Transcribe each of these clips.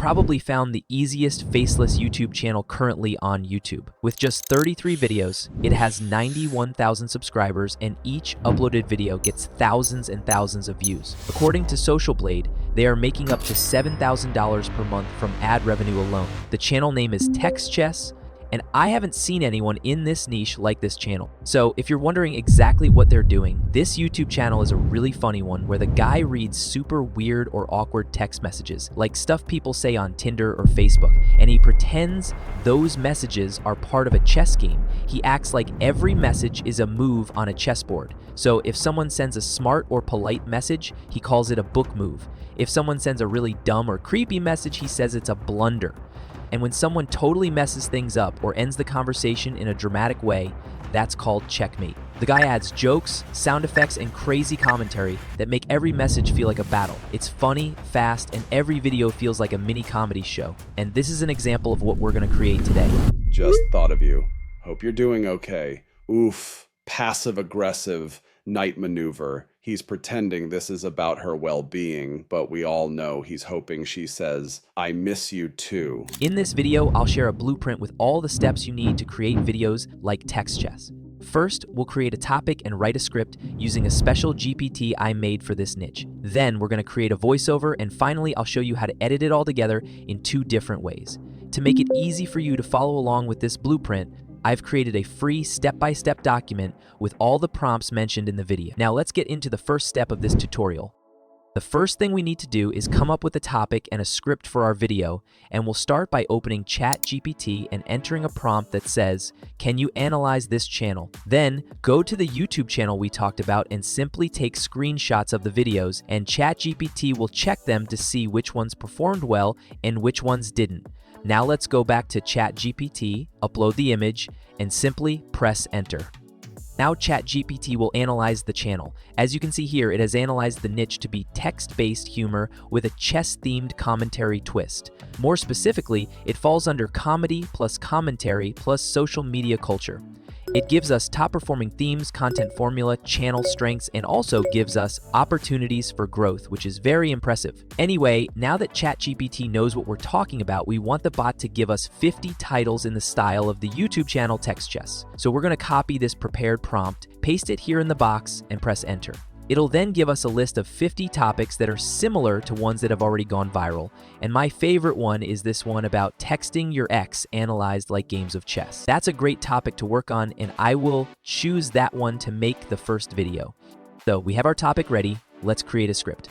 probably found the easiest faceless YouTube channel currently on YouTube. With just 33 videos, it has 91,000 subscribers, and each uploaded video gets thousands and thousands of views. According to Social Blade, they are making up to $7,000 per month from ad revenue alone. The channel name is Text Chess, and I haven't seen anyone in this niche like this channel. So if you're wondering exactly what they're doing, this YouTube channel is a really funny one where the guy reads super weird or awkward text messages, like stuff people say on Tinder or Facebook, and he pretends those messages are part of a chess game. He acts like every message is a move on a chessboard. So if someone sends a smart or polite message, he calls it a book move. If someone sends a really dumb or creepy message, he says it's a blunder. And when someone totally messes things up or ends the conversation in a dramatic way, that's called checkmate. The guy adds jokes, sound effects, and crazy commentary that make every message feel like a battle. It's funny, fast, and every video feels like a mini comedy show. And this is an example of what we're going to create today. Just thought of you. Hope you're doing okay. Oof. Passive-aggressive night maneuver. He's pretending this is about her well-being, but we all know he's hoping she says, "I miss you too." In this video, I'll share a blueprint with all the steps you need to create videos like Text Chess. First, we'll create a topic and write a script using a special GPT I made for this niche. Then we're going to create a voiceover, and finally, I'll show you how to edit it all together in 2 different ways. To make it easy for you to follow along with this blueprint, I've created a free step-by-step document with all the prompts mentioned in the video. Now let's get into the first step of this tutorial. The first thing we need to do is come up with a topic and a script for our video, and we'll start by opening ChatGPT and entering a prompt that says, "Can you analyze this channel?" Then go to the YouTube channel we talked about and simply take screenshots of the videos, and ChatGPT will check them to see which ones performed well and which ones didn't. Now let's go back to ChatGPT, upload the image, and simply press enter. Now ChatGPT will analyze the channel. As you can see here, it has analyzed the niche to be text-based humor with a chess-themed commentary twist. More specifically, it falls under comedy plus commentary plus social media culture. It gives us top-performing themes, content formula, channel strengths, and also gives us opportunities for growth, which is very impressive. Anyway, now that ChatGPT knows what we're talking about, we want the bot to give us 50 titles in the style of the YouTube channel Text Chess. So we're going to copy this prepared prompt, paste it here in the box, and press enter. It'll then give us a list of 50 topics that are similar to ones that have already gone viral. And my favorite one is this one about texting your ex analyzed like games of chess. That's a great topic to work on, and I will choose that one to make the first video. So we have our topic ready. Let's create a script.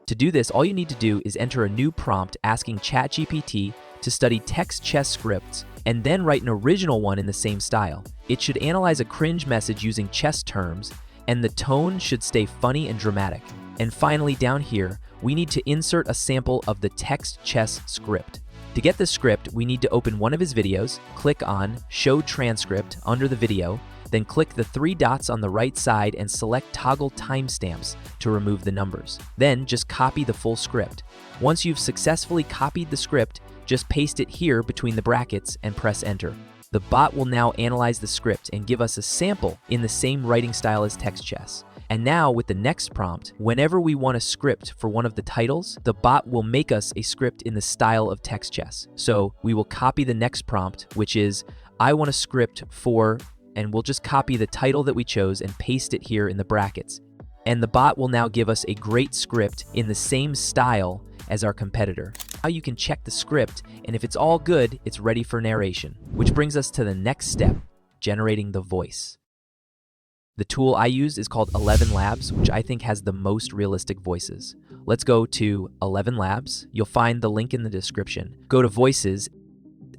To do this, all you need to do is enter a new prompt asking ChatGPT to study text chess scripts and then write an original one in the same style. It should analyze a cringe message using chess terms, and the tone should stay funny and dramatic. And finally, down here, we need to insert a sample of the text chess script. To get the script, we need to open one of his videos, click on Show Transcript under the video, then click the 3 dots on the right side and select Toggle Timestamps to remove the numbers. Then just copy the full script. Once you've successfully copied the script, just paste it here between the brackets and press enter. The bot will now analyze the script and give us a sample in the same writing style as Text Chess. And now with the next prompt, whenever we want a script for one of the titles, the bot will make us a script in the style of Text Chess. So we will copy the next prompt, which is, "I want a script for," and we'll just copy the title that we chose and paste it here in the brackets. And the bot will now give us a great script in the same style as our competitor. Now you can check the script, and if it's all good, it's ready for narration. Which brings us to the next step, generating the voice. The tool I use is called 11 Labs, which I think has the most realistic voices. Let's go to 11 Labs. You'll find the link in the description. Go to Voices,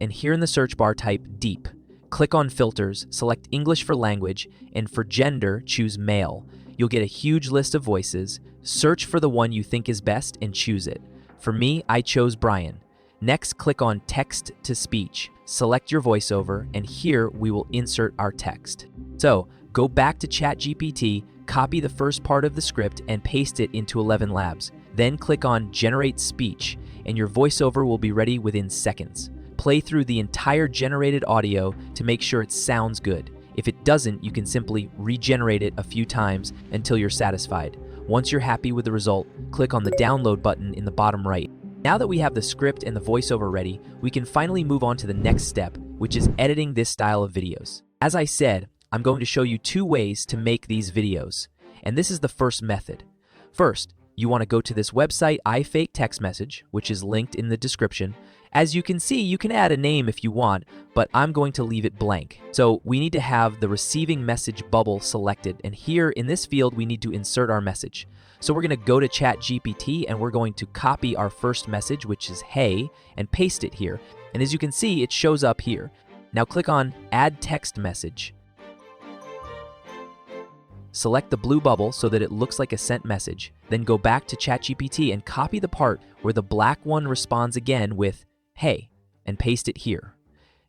and here in the search bar type Deep. Click on Filters, select English for language, and for gender, choose male. You'll get a huge list of voices. Search for the one you think is best and choose it. For me, I chose Brian. Next, click on Text to Speech. Select your voiceover, and here we will insert our text. So, go back to ChatGPT, copy the first part of the script, and paste it into 11 Labs. Then click on Generate Speech, and your voiceover will be ready within seconds. Play through the entire generated audio to make sure it sounds good. If it doesn't, you can simply regenerate it a few times until you're satisfied. Once you're happy with the result, click on the download button in the bottom right. Now that we have the script and the voiceover ready, we can finally move on to the next step, which is editing this style of videos. As I said, I'm going to show you 2 ways to make these videos, and this is the first method. First, you want to go to this website, iFakeTextMessage, which is linked in the description. As you can see, you can add a name if you want, but I'm going to leave it blank. So we need to have the receiving message bubble selected, and here in this field, we need to insert our message. So we're going to go to ChatGPT, and we're going to copy our first message, which is hey, and paste it here. And as you can see, it shows up here. Now click on Add Text Message. Select the blue bubble so that it looks like a sent message. Then go back to ChatGPT and copy the part where the black one responds again with hey, and paste it here.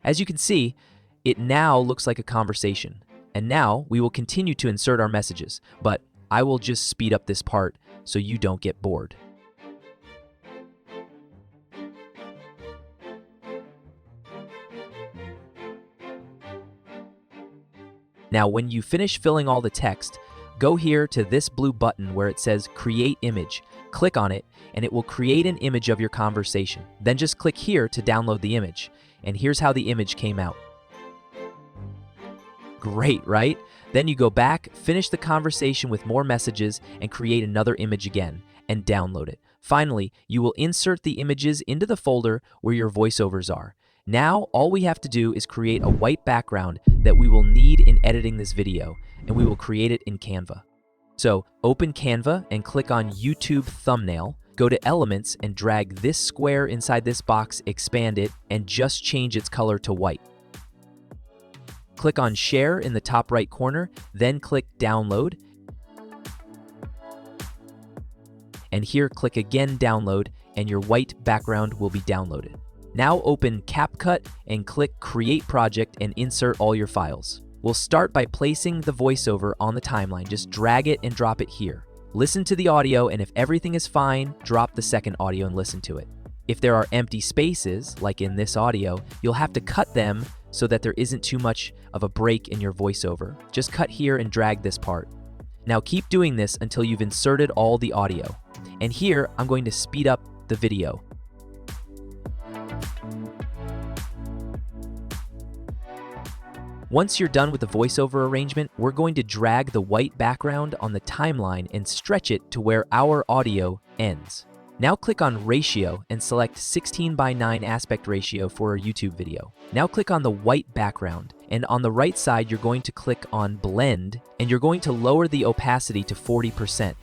As you can see, it now looks like a conversation. And now we will continue to insert our messages, but I will just speed up this part so you don't get bored. Now, when you finish filling all the text, go here to this blue button where it says Create Image. Click on it, and it will create an image of your conversation. Then just click here to download the image. And here's how the image came out. Great, right? Then you go back, finish the conversation with more messages, and create another image again, and download it. Finally, you will insert the images into the folder where your voiceovers are. Now, all we have to do is create a white background that we will need in editing this video, and we will create it in Canva. So, open Canva and click on YouTube Thumbnail, go to Elements and drag this square inside this box, expand it, and just change its color to white. Click on Share in the top right corner, then click Download, and here click again Download, and your white background will be downloaded. Now open CapCut and click Create Project and insert all your files. We'll start by placing the voiceover on the timeline. Just drag it and drop it here. Listen to the audio, and if everything is fine, drop the second audio and listen to it. If there are empty spaces, like in this audio, you'll have to cut them so that there isn't too much of a break in your voiceover. Just cut here and drag this part. Now keep doing this until you've inserted all the audio. And here, I'm going to speed up the video. Once you're done with the voiceover arrangement, we're going to drag the white background on the timeline and stretch it to where our audio ends. Now click on Ratio and select 16:9 aspect ratio for a YouTube video. Now click on the white background, and on the right side you're going to click on Blend, and you're going to lower the opacity to 40%.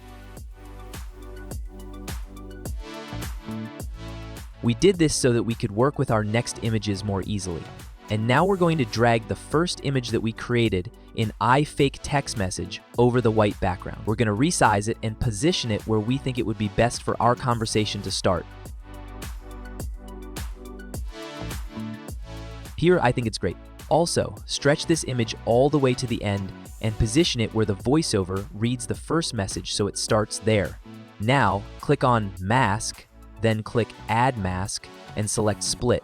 We did this so that we could work with our next images more easily. And now we're going to drag the first image that we created in iFakeTextMessage over the white background. We're going to resize it and position it where we think it would be best for our conversation to start. Here, I think it's great. Also, stretch this image all the way to the end and position it where the voiceover reads the first message so it starts there. Now, click on Mask, then click Add Mask and select Split.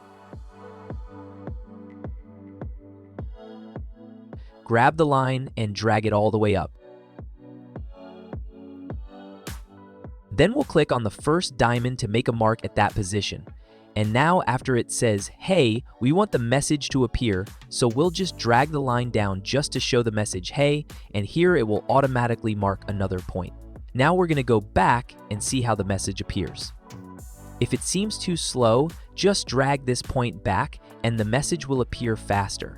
Grab the line and drag it all the way up. Then we'll click on the first diamond to make a mark at that position. And now after it says, hey, we want the message to appear, so we'll just drag the line down just to show the message, hey, and here it will automatically mark another point. Now we're going to go back and see how the message appears. If it seems too slow, just drag this point back and the message will appear faster.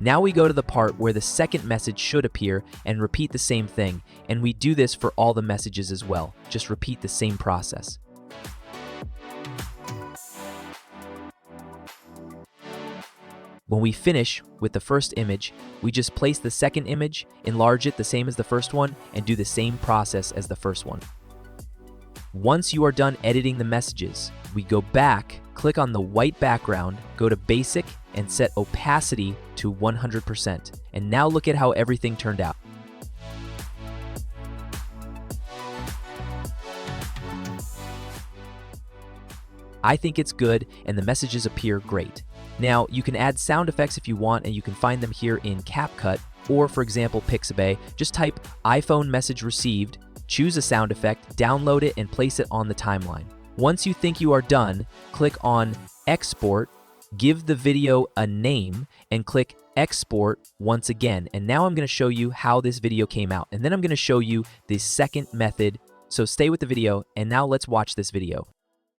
Now we go to the part where the second message should appear and repeat the same thing, and we do this for all the messages as well. Just repeat the same process. When we finish with the first image, we just place the second image, enlarge it the same as the first one, and do the same process as the first one. Once you are done editing the messages, we go back, click on the white background, go to Basic, and set opacity to 100%. And now look at how everything turned out. I think it's good, and the messages appear great. Now, you can add sound effects if you want, and you can find them here in CapCut, or for example, Pixabay. Just type iPhone message received, Choose a sound effect, download it, and place it on the timeline. Once you think you are done, click on Export, give the video a name, and click Export once again. And now I'm going to show you how this video came out. And then I'm going to show you the second method. So stay with the video, and now let's watch this video.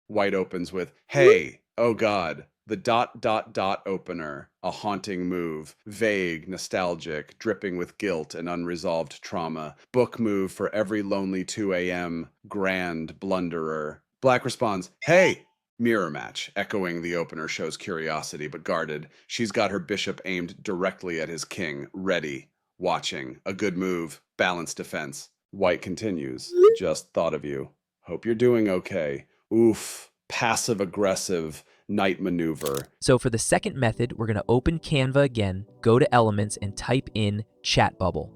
White opens with, "Hey, oh God, the dot dot dot opener, a haunting move, vague, nostalgic, dripping with guilt and unresolved trauma, book move for every lonely 2 a.m., grand blunderer." Black responds, "Hey!" Mirror match, echoing the opener shows curiosity but guarded. She's got her bishop aimed directly at his king, ready, watching. A good move, balanced defense. White continues, "Just thought of you. Hope you're doing okay. Oof, passive-aggressive night maneuver." So for the second method, we're going to open Canva again, go to Elements, and type in Chat Bubble.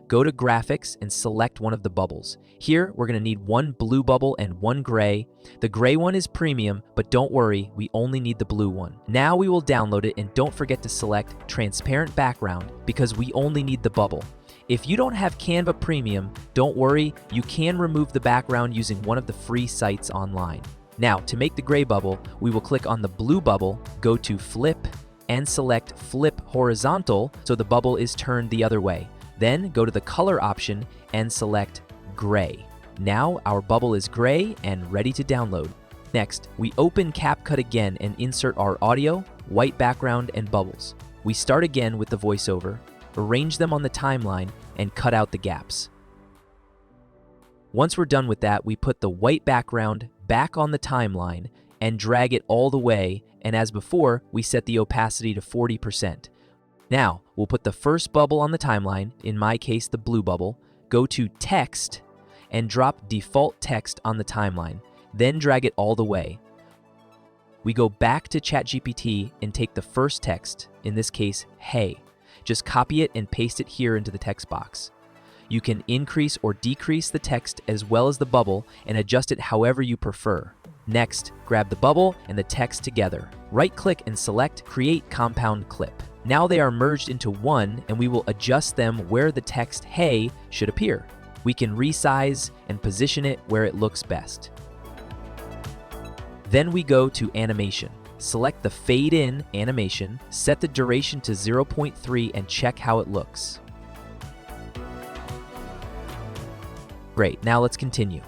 Go to Graphics and select one of the bubbles. Here, we're going to need one blue bubble and one gray. The gray one is premium, but don't worry, we only need the blue one. Now we will download it, and don't forget to select Transparent Background because we only need the bubble. If you don't have Canva Premium, don't worry, you can remove the background using one of the free sites online. Now, to make the gray bubble, we will click on the blue bubble, go to Flip, and select Flip Horizontal so the bubble is turned the other way. Then go to the color option and select Gray. Now our bubble is gray and ready to download. Next, we open CapCut again and insert our audio, white background, and bubbles. We start again with the voiceover, arrange them on the timeline, and cut out the gaps. Once we're done with that, we put the white background back on the timeline and drag it all the way, and as before, we set the opacity to 40%. Now, we'll put the first bubble on the timeline, in my case the blue bubble, go to Text, and drop default text on the timeline, then drag it all the way. We go back to ChatGPT and take the first text, in this case, "Hey." Just copy it and paste it here into the text box. You can increase or decrease the text as well as the bubble and adjust it however you prefer. Next, grab the bubble and the text together. Right-click and select Create Compound Clip. Now they are merged into one, and we will adjust them where the text "Hey" should appear. We can resize and position it where it looks best. Then we go to Animation. Select the Fade In animation, set the duration to 0.3 and check how it looks. Great, now let's continue.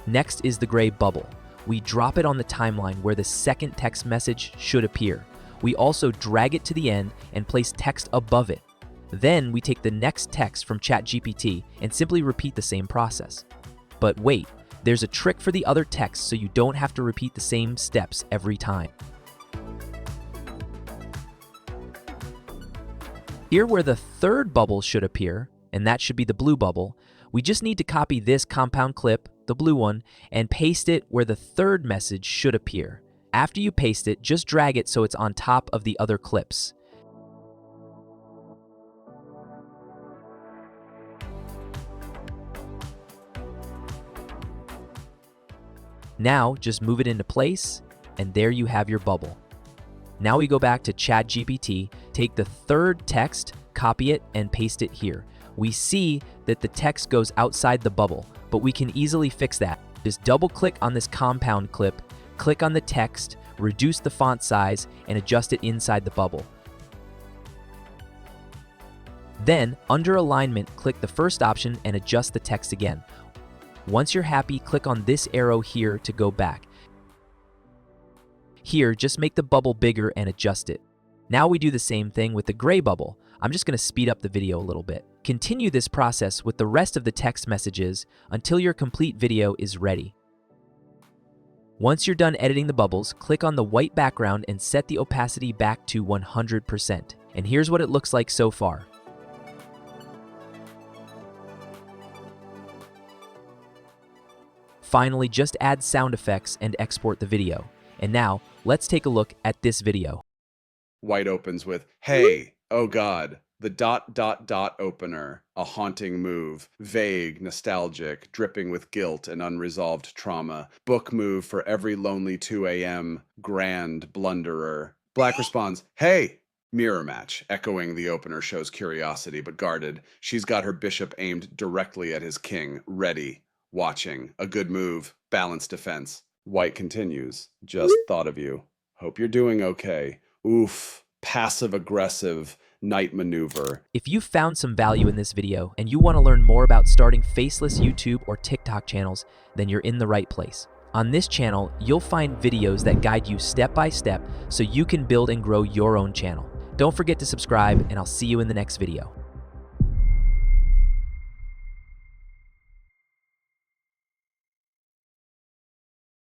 Next is the gray bubble. We drop it on the timeline where the second text message should appear. We also drag it to the end and place text above it. Then we take the next text from ChatGPT and simply repeat the same process. But wait, there's a trick for the other text so you don't have to repeat the same steps every time. Here where the third bubble should appear, and that should be the blue bubble, we just need to copy this compound clip, the blue one, and paste it where the third message should appear. After you paste it, just drag it so it's on top of the other clips. Now, just move it into place, and there you have your bubble. Now we go back to ChatGPT, take the third text, copy it, and paste it here. We see that the text goes outside the bubble, but we can easily fix that. Just double-click on this compound clip, click on the text, reduce the font size, and adjust it inside the bubble. Then, under Alignment, click the first option and adjust the text again. Once you're happy, click on this arrow here to go back. Here, just make the bubble bigger and adjust it. Now we do the same thing with the gray bubble. I'm just going to speed up the video a little bit. Continue this process with the rest of the text messages until your complete video is ready. Once you're done editing the bubbles, click on the white background and set the opacity back to 100%. And here's what it looks like so far. Finally, just add sound effects and export the video. And now, let's take a look at this video. White opens with, "Hey, oh God, the dot dot dot opener, a haunting move, vague, nostalgic, dripping with guilt and unresolved trauma, book move for every lonely 2 a.m., grand blunderer." Black responds, "Hey!" Mirror match, echoing the opener, shows curiosity but guarded. She's got her bishop aimed directly at his king, ready, watching. A good move, balanced defense. White continues. Just thought of you. Hope you're doing okay. Oof, passive aggressive knight maneuver. If you found some value in this video and you want to learn more about starting faceless YouTube or TikTok channels, then you're in the right place. On this channel, you'll find videos that guide you step by step so you can build and grow your own channel. Don't forget to subscribe, and I'll see you in the next video.